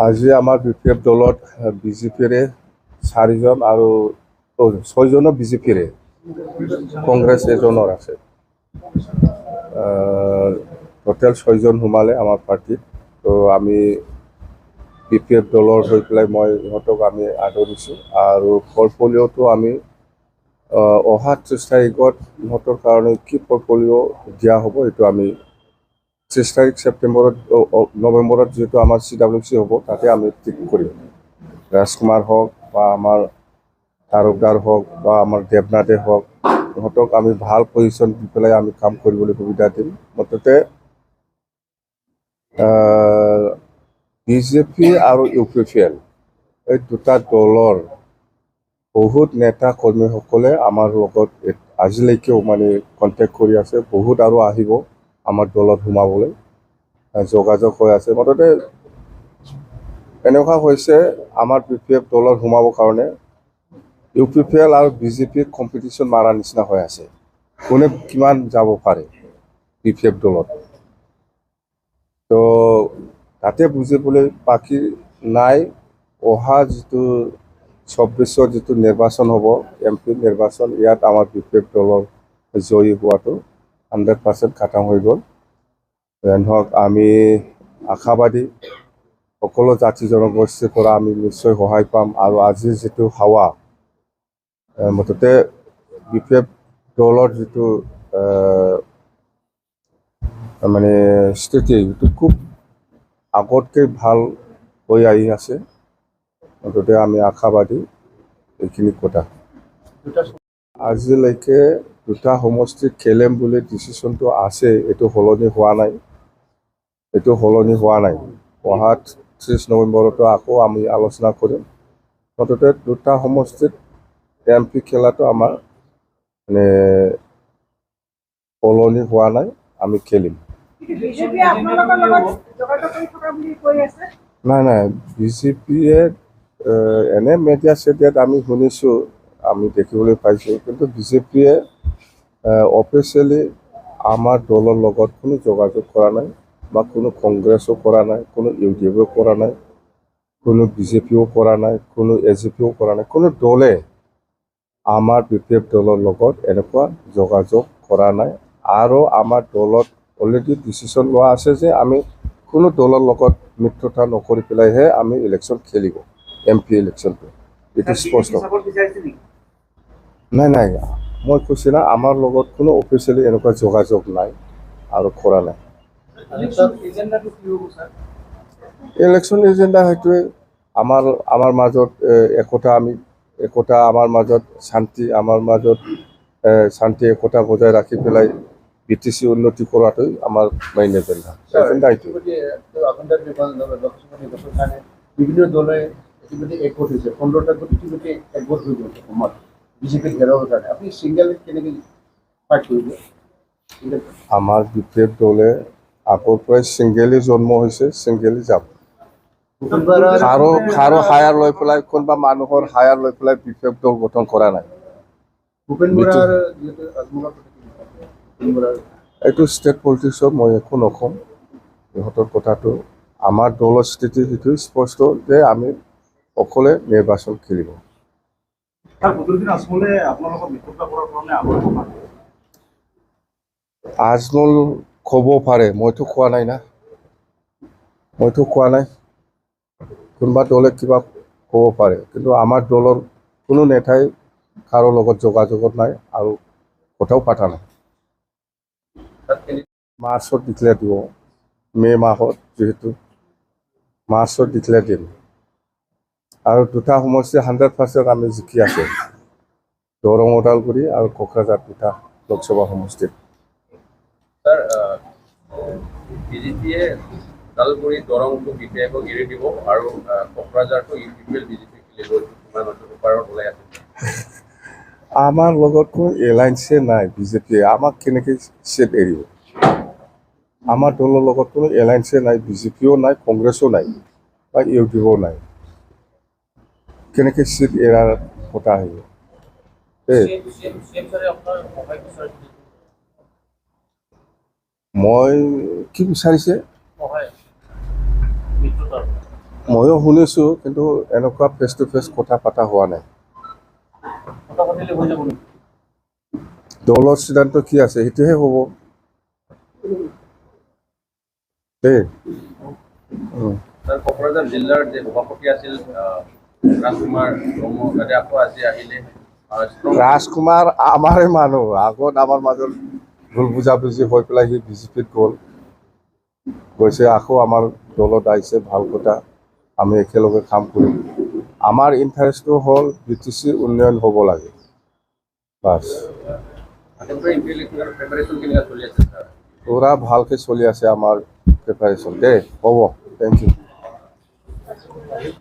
আজি আমাৰ বিপিএফ দলত বিজেপিৰে 4জন আৰু 6জনৰ বিজেপিৰে কংগ্ৰেছ এজনৰ আছে। টোটেল 6জন সোমালে আমাৰ পাৰ্টিত। তো আমি বিপিএফ দলৰ হৈ পেলাই মই ইহঁতক আমি আদৰিছোঁ আৰু পৰ্টফলিঅ'টো আমি অহা 30 তাৰিখত ইহঁতৰ কাৰণে কি পৰ্টফলিঅ' দিয়া হ'ব এইটো আমি 30 তাৰিখ নৱেম্বৰত যিহেতু আমাৰ CWC হ'ব, তাতে আমি ঠিক কৰিম। ৰাজকুমাৰ হওক বা আমাৰ তালুকদাৰ হওক বা আমাৰ দেৱনাথে হওক, ইহঁতক আমি ভাল পজিশ্যন দি পেলাই আমি কাম কৰিবলৈ সুবিধা দিম। মুঠতে বিজেপি আৰু UPPL এই দুটা দলৰ বহুত নেতা কৰ্মীসকলে আমাৰ লগত আজিলৈকেও মানে কণ্টেক্ট কৰি আছে। বহুত আৰু আহিব আমাৰ দলত সোমাবলৈ যোগাযোগ হৈ আছে। মুঠতে এনেকুৱা হৈছে আমাৰ বিপিএফ দলত সোমাবৰ কাৰণে UPPL আৰু বিজেপি কম্পিটিশ্যন মাৰাৰ নিচিনা হৈ আছে। কোনে কিমান যাব পাৰে বিপিএফ দলত। তো তাতে বুজিবলৈ বাকী নাই। অহা যিটো 24ৰ যিটো নিৰ্বাচন হ'ব, MP নিৰ্বাচন, ইয়াত আমাৰ বিপিএফ দলৰ জয়ী হোৱাটো 100% খাটাং হৈ গ'ল। ধৰক আমি আশাবাদী সকলো জাতি জনগোষ্ঠীৰ পৰা আমি নিশ্চয় সহায় পাম। আৰু আজিৰ যিটো হাৱা, মুঠতে বিপিএফ দলৰ যিটো মানে স্থিতি, এইটো খুব আগতকৈ ভাল হৈ আহি আছে। মুঠতে আমি আশাবাদী এইখিনি কথা। আজিলৈকে দুটা সমষ্টিত খেলিম বুলি ডিচিশ্যনটো আছে, এইটো সলনি হোৱা নাই। অহা 30 নৱেম্বৰতো আকৌ আমি আলোচনা কৰিম। মুঠতে দুটা সমষ্টিত MP খেলাটো আমাৰ মানে সলনি হোৱা নাই, আমি খেলিম। নাই, বিজেপিয়ে এনে মিডিয়া চিডিয়াত আমি শুনিছোঁ, আমি দেখিবলৈ পাইছোঁ, কিন্তু বিজেপিয়ে অফিচিয়েলি আমাৰ দলৰ লগত কোনো যোগাযোগ কৰা নাই বা কোনো কংগ্ৰেছো কৰা নাই, কোনো UDFও কৰা নাই, কোনো বিজেপিও কৰা নাই, কোনো AGPও কৰা নাই। কোনো দলে আমাৰ বিপিএফ দলৰ লগত এনেকুৱা যোগাযোগ কৰা নাই। আৰু আমাৰ দলত অলৰেডি ডিচিশ্যন লোৱা আছে যে আমি কোনো দলৰ লগত মিত্ৰতা নকৰি পেলাইহে আমি ইলেকশ্যন খেলিব, MP ইলেকশ্যনটো। এইটো স্পষ্ট। নাই, মই কৈছোঁ না, আমাৰ লগত কোনো অফিচিয়েলি এনেকুৱা যোগাযোগ নাই আৰু কৰা নাই। ইলেকশ্যন এজেণ্ডা সেইটোৱে আমাৰ মাজত একতা, আমাৰ মাজত শান্তি, আমাৰ মাজত শান্তি একতা বজাই ৰাখি পেলাই BTC উন্নতি কৰাটোই আমাৰ মেইন এজেণ্ডা এইটো। বিভিন্ন দলে ইতিমধ্যে একগোট হৈছে, 15টা গোট ইতিমধ্যে একগোট হৈ গ'ল অসমত বিজেপিক ঘেৰাবৰ কাৰণে। আপুনি ছিংগল কেনেকৈ ফাইট কৰিব? আমাৰ বিপিএফ দলে আগৰ পৰাই ছিংগেলি জন্ম হৈছে, ছিংগেলি যাব। কাৰো হায়াৰ লৈ পেলাই, কোনোবা মানুহৰ হায়াৰ লৈ পেলাই বিপিএফ দল গঠন কৰা নাই। এইটো ষ্টেট পলিটিক্সত মই একো নকওঁ, ইহঁতৰ কথাটো। আমাৰ দলৰ স্থিতি সেইটো স্পষ্ট যে আমি অকলে নিৰ্বাচন খেলিব। আজমল ক'ব পাৰে, মইতো কোৱা নাই না। কোনোবা দলে কিবা ক'ব পাৰে, কিন্তু আমাৰ দলৰ কোনো নেতাই কাৰো লগত যোগাযোগত নাই আৰু কথাও পতা নাই। মাৰ্চত ডিক্লেয়াৰ দিব, মে' মাহত, যিহেতু মাৰ্চত ডিক্লেয়াৰ দিম। আৰু দুটা সমষ্টি 100% আমি জিকি আছোঁ, দৰং ওদালগুৰি আৰু কোকৰাঝাৰ দুটা লোকসভা সমষ্টিত। বিজেপিয়ে ওদালগুৰি দৰংটো বিধায়কক এৰি দিব আৰু কোকৰাঝাৰটো UPPL বিজেপি খেলিব, ওলাই আছে। আমাৰ লগত কোনো এলায়েন্সে নাই বিজেপিয়ে, আমাক কেনেকৈ চিট এৰিব? আমাৰ দলৰ লগত কোনো এলায়েন্সে নাই, বিজেপিও নাই, কংগ্ৰেছো নাই বা UDFও নাই। কেনেকৈ চিট এৰাৰ কথা আহিব? মই কি বিচাৰিছে? ময়ো শুনিছোঁ, কিন্তু এনেকুৱা ফেচ টু ফেচ কথা পতা হোৱা নাই। কথা পাতিলে হৈ যাব নেকি? দলৰ সিদ্ধান্ত কি আছে সেইটোহে হ'ব দেই। তাৰ কোকৰাঝাৰ জিলাৰ যে সভাপতি আছিল ৰাজকুমাৰ ব্ৰহ্মগাদে আকৌ আজি আহিলে ৰাজকুমাৰ আমাৰে মানুহ, আগত আমাৰ মাজত ভুল বুজাবুজি হৈ পেলাই সি বিজেপিত গৈছে, আকৌ আমাৰ দলত আহিছে, ভাল কথা, আমি একেলগে কাম কৰিম। আমাৰ ইণ্টাৰেষ্টটো হ'ল BTC উন্নয়ন হ'ব লাগে, বাছ। পুৰা ভালকৈ চলি আছে আমাৰ প্ৰিপাৰেশ্যন দেই। হ'ব, থেংক ইউ।